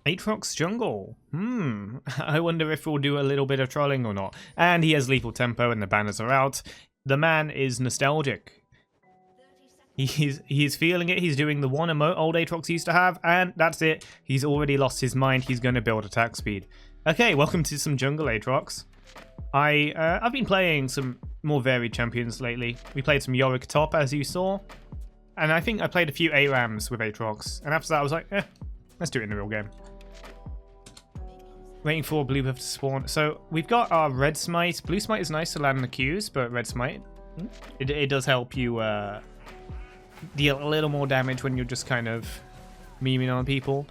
Aatrox jungle. I wonder if we'll do a little bit of trolling or not. And he has lethal tempo and the banners are out. The man is nostalgic. He's feeling it. He's doing the one emote old Aatrox used to have, and that's it. He's already lost his mind. He's going to build attack speed. Okay, welcome to some jungle Aatrox. I've been playing some more varied champions lately. We played some Yorick top, as you saw. And I think I played a few ARAMs with Aatrox. And after that, I was like, let's do it in the real game. Waiting for blue buff to spawn. So we've got our red smite. Blue smite is nice to land in the queues, but red smite, it does help you deal a little more damage when you're just kind of memeing on people.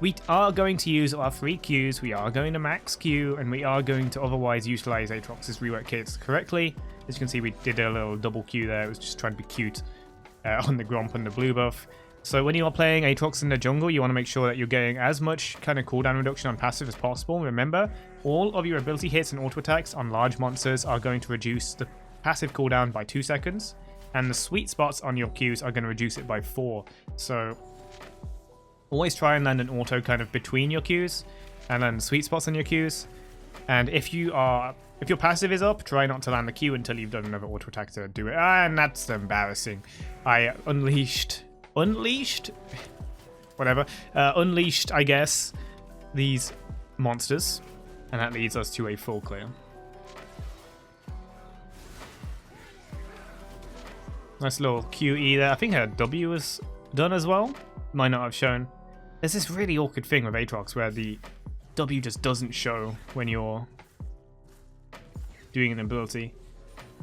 We are going to use our free Qs, we are going to max Q, and we are going to otherwise utilize Aatrox's rework kits correctly. As you can see, we did a little double Q there. It was just trying to be cute on the Gromp and the blue buff. So when you are playing Aatrox in the jungle, you want to make sure that you're getting as much kind of cooldown reduction on passive as possible. Remember, all of your ability hits and auto attacks on large monsters are going to reduce the passive cooldown by 2 seconds, and the sweet spots on your Qs are going to reduce it by 4. So always try and land an auto kind of between your Qs, and then sweet spots on your Qs. And if your passive is up, try not to land the Q until you've done another auto attack to do it. And that's embarrassing. I unleashed, I guess, these monsters, and that leads us to a full clear. Nice little QE there. I think her W was done as well. Might not have shown. There's this really awkward thing with Aatrox where the W just doesn't show when you're doing an ability.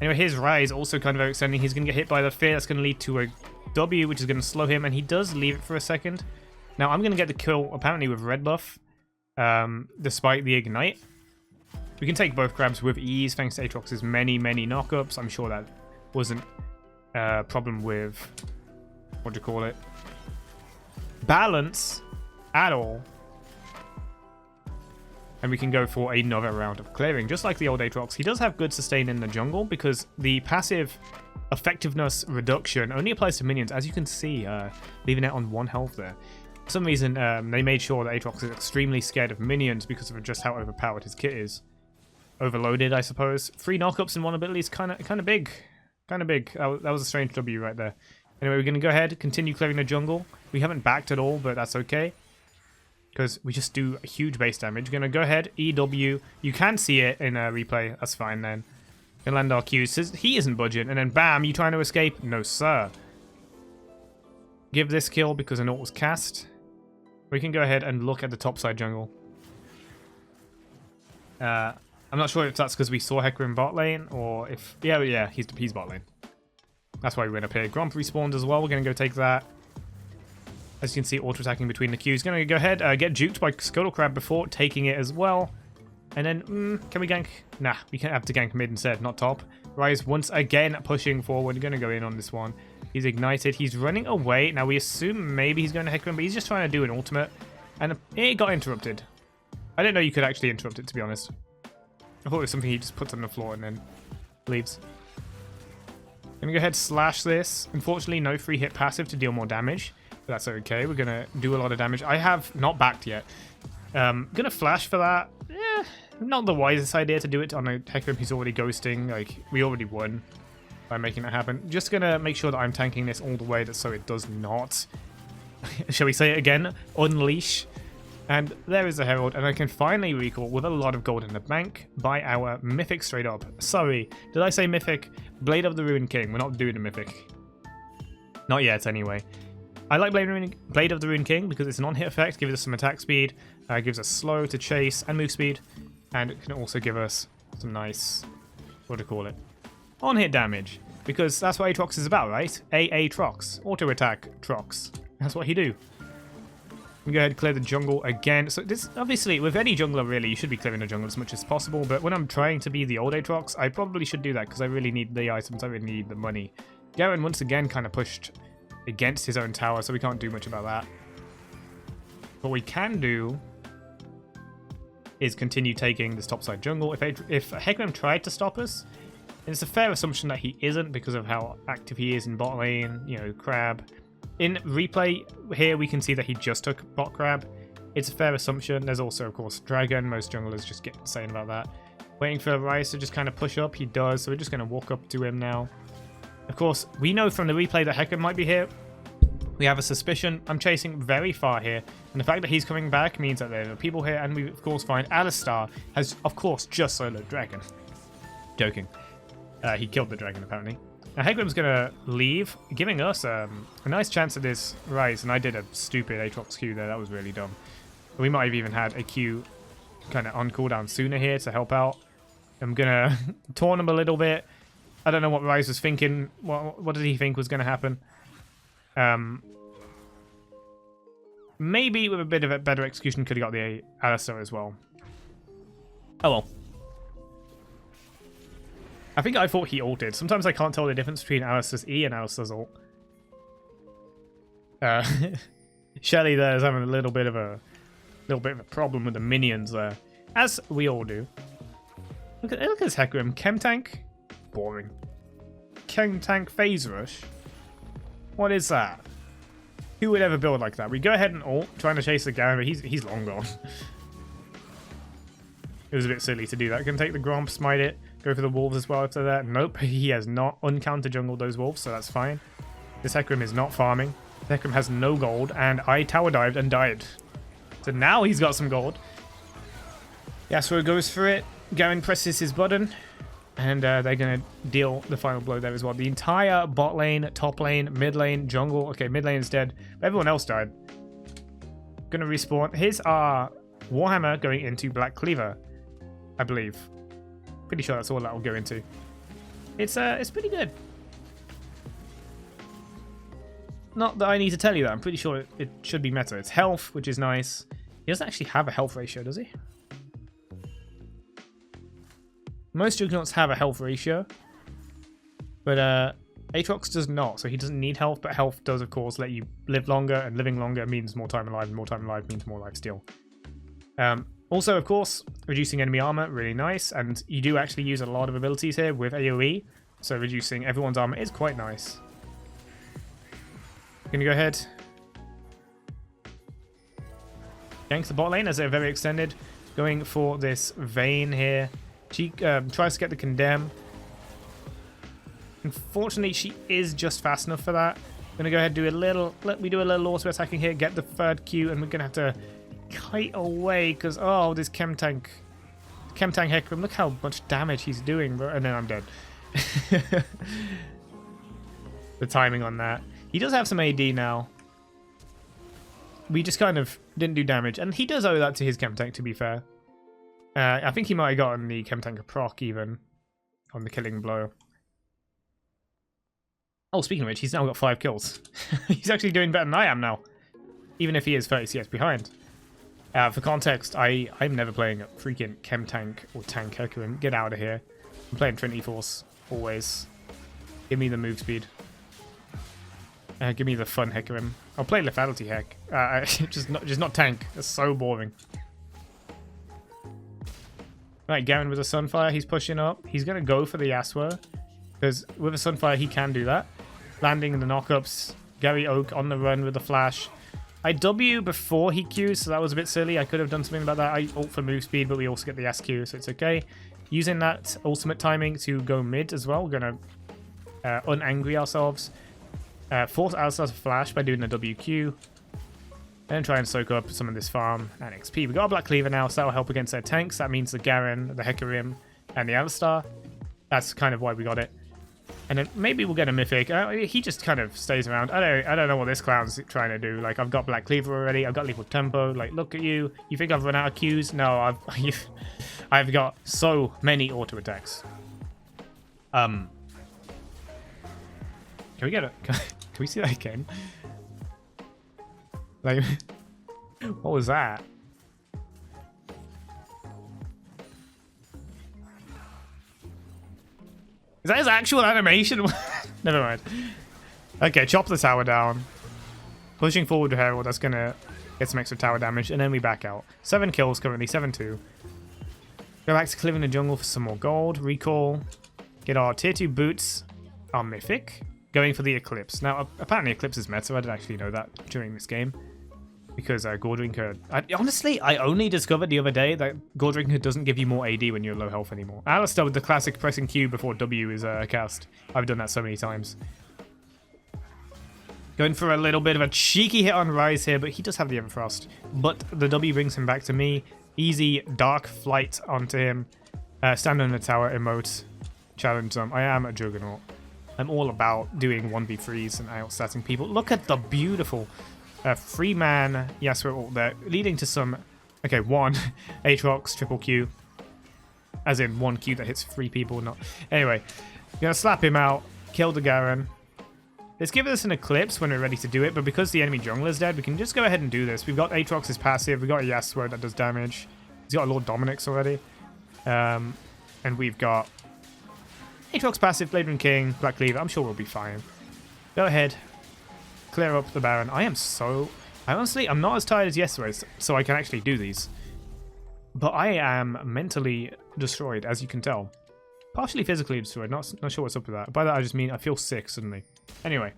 Anyway, his Rise also kind of overextending. He's going to get hit by the Fear. That's going to lead to a W, which is going to slow him, and he does leave it for a second. Now, I'm going to get the kill, apparently, with red buff, despite the Ignite. We can take both grabs with ease, thanks to Aatrox's many knockups. I'm sure that wasn't a problem with, what do you call it, balance at all. And we can go for another round of clearing. Just like the old Aatrox, he does have good sustain in the jungle because the passive effectiveness reduction only applies to minions, as you can see, leaving it on 1 health there. For some reason, they made sure that Aatrox is extremely scared of minions because of just how overpowered his kit is. Overloaded, I suppose. 3 knockups in 1 ability is kind of big. Kind of big. That was a strange W right there. Anyway, we're going to go ahead, continue clearing the jungle. We haven't backed at all, but that's okay, because we just do a huge base damage. We're going to go ahead, EW. You can see it in a replay. That's fine then. Gonna land our Qs. He isn't budging. And then bam, you trying to escape? No, sir. Give this kill because an ult was cast. We can go ahead and look at the topside jungle. I'm not sure if that's because we saw Hecarim bot lane or if... Yeah, he's bot lane. That's why we went up here. Gromp respawned as well. We're going to go take that. As you can see, auto-attacking between the Qs. Going to go ahead, get juked by Scuttle Crab before taking it as well. And then, can we gank? Nah, we can have to gank mid instead, not top. Rise once again pushing forward. Going to go in on this one. He's ignited. He's running away. Now, we assume maybe he's going to Hecarim, but he's just trying to do an ultimate. And it got interrupted. I didn't know you could actually interrupt it, to be honest. I thought it was something he just puts on the floor and then leaves. Gonna go ahead, slash this. Unfortunately, no free hit passive to deal more damage. But that's okay. We're gonna do a lot of damage. I have not backed yet. Gonna flash for that. Not the wisest idea to do it on a Hecarim who's already ghosting. Like, we already won by making that happen. Just gonna make sure that I'm tanking this all the way so it does not, shall we say it again, unleash. And there is the Herald, and I can finally recall with a lot of gold in the bank by our Mythic straight up. Sorry, did I say Mythic? Blade of the Ruined King. We're not doing a Mythic. Not yet, anyway. I like Blade of the Ruined King because it's an on-hit effect, gives us some attack speed, gives us slow to chase and move speed, and it can also give us some nice, what do you call it, on-hit damage. Because that's what Aatrox is about, right? Aatrox. Auto-attack Trox. That's what he do. We go ahead and clear the jungle again. So this, obviously, with any jungler, really, you should be clearing the jungle as much as possible. But when I'm trying to be the old Aatrox, I probably should do that because I really need the items. I really need the money. Garen, once again, kind of pushed against his own tower, so we can't do much about that. What we can do is continue taking this topside jungle. If Hecarim tried to stop us, and it's a fair assumption that he isn't because of how active he is in bot lane, you know, Crab. In replay here, we can see that he just took bot Crab. It's a fair assumption. There's also, of course, Dragon. Most junglers just get insane about that. Waiting for Ryze to just kind of push up. He does, so we're just going to walk up to him now. Of course, we know from the replay that Hecarim might be here. We have a suspicion. I'm chasing very far here. And the fact that he's coming back means that there are people here. And we, of course, find Alistar has, of course, just soloed Dragon. Joking. He killed the Dragon, apparently. Now, Hecarim's going to leave, giving us a nice chance at this Ryze. And I did a stupid Aatrox Q there. That was really dumb. We might have even had a Q kind of on cooldown sooner here to help out. I'm going to taunt him a little bit. I don't know what Ryze was thinking. What did he think was going to happen? Maybe with a bit of a better execution could have got the Alistar as well. Oh well. I think I thought he ulted. Sometimes I can't tell the difference between Alistar's E and Alistar's ult. Shelly there is having a little bit of a problem with the minions there, as we all do. Look at this Hecarim. Chem tank, boring. Chem tank phase rush. What is that? Who would ever build like that? We go ahead and ult, trying to chase the Garen, but he's long gone. It was a bit silly to do that. Can take the Gromp, smite it, go for the wolves as well after that. Nope, he has not uncounter jungled those wolves, so that's fine. This Hecarim is not farming. Hecarim has no gold, and I tower dived and died. So now he's got some gold. Yasuo goes for it. Garen presses his button. And they're going to deal the final blow there as well. The entire bot lane, top lane, mid lane, jungle. Okay, mid lane is dead. But everyone else died. Going to respawn. Here's our Warhammer going into Black Cleaver, I believe. Pretty sure that's all that will go into. It's pretty good. Not that I need to tell you that. I'm pretty sure it should be meta. It's health, which is nice. He doesn't actually have a health ratio, does he? Most Juggernauts have a health ratio, but Aatrox does not, so he doesn't need health, but health does, of course, let you live longer, and living longer means more time alive, and more time alive means more lifesteal. Also, of course, reducing enemy armor, really nice, and you do actually use a lot of abilities here with AoE, so reducing everyone's armor is quite nice. Gonna go ahead. Ganks the bot lane as they're very extended, going for this Vayne here. She tries to get the condemn. Unfortunately, she is just fast enough for that. I'm gonna go ahead and do a little. Let me do a little auto attacking here. Get the third Q, and we're gonna have to kite away because this chem tank Hecarim. Look how much damage he's doing, bro. And then I'm dead. The timing on that. He does have some AD now. We just kind of didn't do damage, and he does owe that to his chem tank. To be fair. I think he might have gotten the Chem Tank proc even on the killing blow. Oh, speaking of which, he's now got 5 kills. He's actually doing better than I am now, even if he is 30 CS behind. For context, I'm never playing a freaking Chem Tank or Tank Hecarim. Get out of here. I'm playing Trinity Force, always. Give me the move speed. Give me the fun Hecarim. I'll play Lethality Heck. Just not Tank. That's so boring. Right, Garen with a Sunfire, he's pushing up. He's going to go for the Yasuo, because with a Sunfire, he can do that. Landing in the knockups. Gary Oak on the run with the flash. I W before he Qs, so that was a bit silly. I could have done something about that. I ult for move speed, but we also get the SQ, so it's okay. Using that ultimate timing to go mid as well. We're going to unangry ourselves. Force Alistar to flash by doing the WQ. Then try and soak up some of this farm and XP. We got a Black Cleaver now, so that'll help against their tanks. That means the Garen, the Hecarim, and the Alistar. That's kind of why we got it. And then maybe we'll get a Mythic. He just kind of stays around. I don't know what this clown's trying to do. Like, I've got Black Cleaver already. I've got Lethal Tempo. Like, look at you. You think I've run out of Qs? No, I've got so many auto attacks. Can we get it? Can we see that again? Like, what was that? Is that his actual animation? Never mind. Okay, chop the tower down. Pushing forward with Herald, that's gonna get some extra tower damage, and then we back out. 7 kills currently, 7-2. Go back to clearing the jungle for some more gold. Recall. Get our tier 2 boots. Our mythic. Going for the Eclipse. Now, apparently Eclipse is meta. I didn't actually know that during this game. because Gordrinker... honestly, I only discovered the other day that Gordrinker doesn't give you more AD when you're low health anymore. Alistair with the classic pressing Q before W is cast. I've done that so many times. Going for a little bit of a cheeky hit on Rise here, but he does have the Everfrost. But the W brings him back to me. Easy Dark Flight onto him. Stand on the tower, emote, challenge them. I am a Juggernaut. I'm all about doing 1v3s and outstatting people. Look at the beautiful 3-man Yasuo ult there, leading to some... Okay, one Aatrox triple Q. As in one Q that hits 3 people, not... Anyway, gonna slap him out, kill the Garen. Let's give us an Eclipse when we're ready to do it, but because the enemy jungler's dead, we can just go ahead and do this. We've got Aatrox's passive, we've got a Yasuo that does damage. He's got a Lord Dominic's already. And we've got Aatrox passive, Blade and King, Black Cleaver. I'm sure we'll be fine. Go ahead. Clear up the Baron. I'm not as tired as yesterday, so I can actually do these. But I am mentally destroyed, as you can tell. Partially physically destroyed, not sure what's up with that. By that I just mean I feel sick suddenly. Anyway.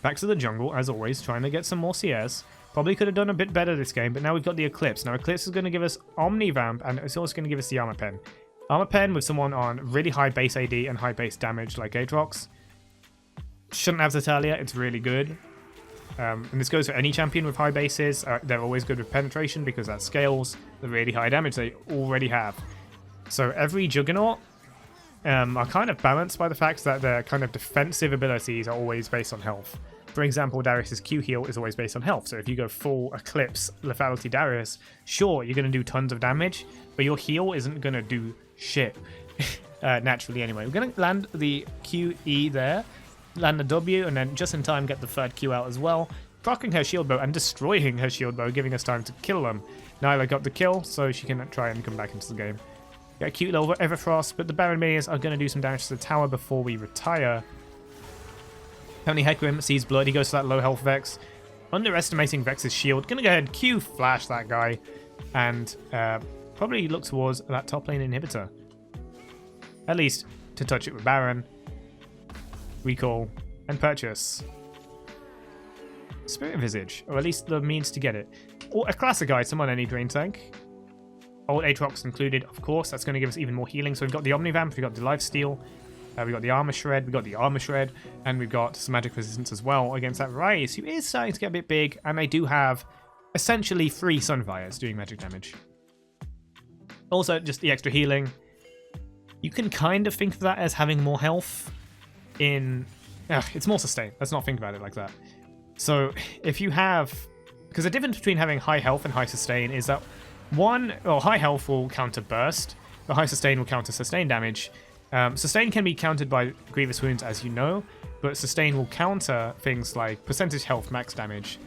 Back to the jungle, as always, trying to get some more CS. Probably could have done a bit better this game, but now we've got the Eclipse. Now Eclipse is going to give us Omnivamp, and it's also going to give us the Armor Pen. Armor Pen with someone on really high base AD and high base damage like Aatrox. Shouldn't have Zetalia, it's really good. And this goes for any champion with high bases. They're always good with penetration because that scales the really high damage they already have. So every Juggernaut are kind of balanced by the fact that their kind of defensive abilities are always based on health. For example, Darius's Q heal is always based on health. So if you go full Eclipse, Lethality Darius, sure, you're going to do tons of damage, but your heal isn't going to do shit. Naturally anyway. We're going to land the QE there, land the W, and then just in time get the third Q out as well, proccing her shield bow and destroying her shield bow, giving us time to kill them. Nyla got the kill, so she can try and come back into the game. Get a cute little Everfrost, but the Baron minions are going to do some damage to the tower before we retire. Apparently Hecarim sees blood, he goes for that low health Vex. Underestimating Vex's shield. Gonna go ahead and Q flash that guy, and probably look towards that top lane inhibitor. At least to touch it with Baron. Recall and purchase. Spirit Visage, or at least the means to get it. Or a classic item on any drain tank. Old Aatrox included, of course. That's going to give us even more healing. So we've got the Omnivamp, we've got the Lifesteal, we've got the Armor Shred, we've got the Armor Shred, and we've got some magic resistance as well against that Rise, who is starting to get a bit big, and they do have essentially 3 Sunfires doing magic damage. Also, just the extra healing. You can kind of think of that as having more health in... it's more sustain. Let's not think about it like that. So, if you have... Because the difference between having high health and high sustain is that high health will counter burst, but high sustain will counter sustain damage. Sustain can be countered by grievous wounds, as you know, but sustain will counter things like percentage health, max damage.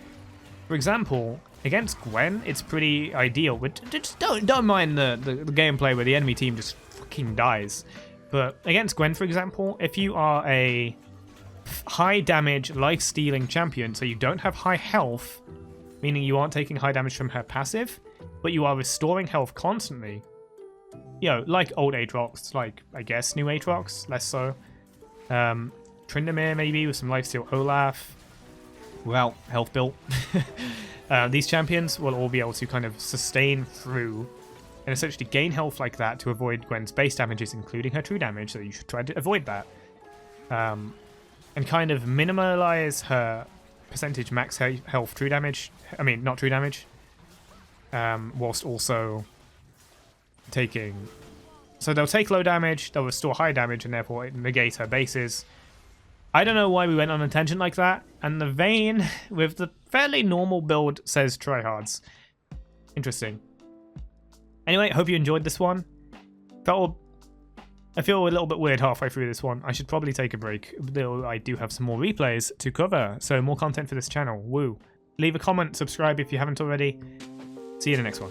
For example, against Gwen, it's pretty ideal. But just don't mind the gameplay where the enemy team just fucking dies. But against Gwen, for example, if you are a high damage, life-stealing champion, so you don't have high health, meaning you aren't taking high damage from her passive, but you are restoring health constantly. You know, like old Aatrox, like, I guess, new Aatrox, less so. Tryndamere, maybe, with some lifesteal Olaf. Well, health built. These champions will all be able to kind of sustain through and essentially gain health like that to avoid Gwen's base damages, including her true damage, so you should try to avoid that. And kind of minimalize her percentage max health true damage. I mean, not true damage. Whilst also taking... So they'll take low damage, they'll restore high damage, and therefore negate her bases. I don't know why we went on a tangent like that, and the Vayne, with the fairly normal build, says tryhards. Interesting. Anyway, hope you enjoyed this one. I feel a little bit weird halfway through this one. I should probably take a break, though I do have some more replays to cover, so more content for this channel. Woo. Leave a comment, subscribe if you haven't already. See you in the next one.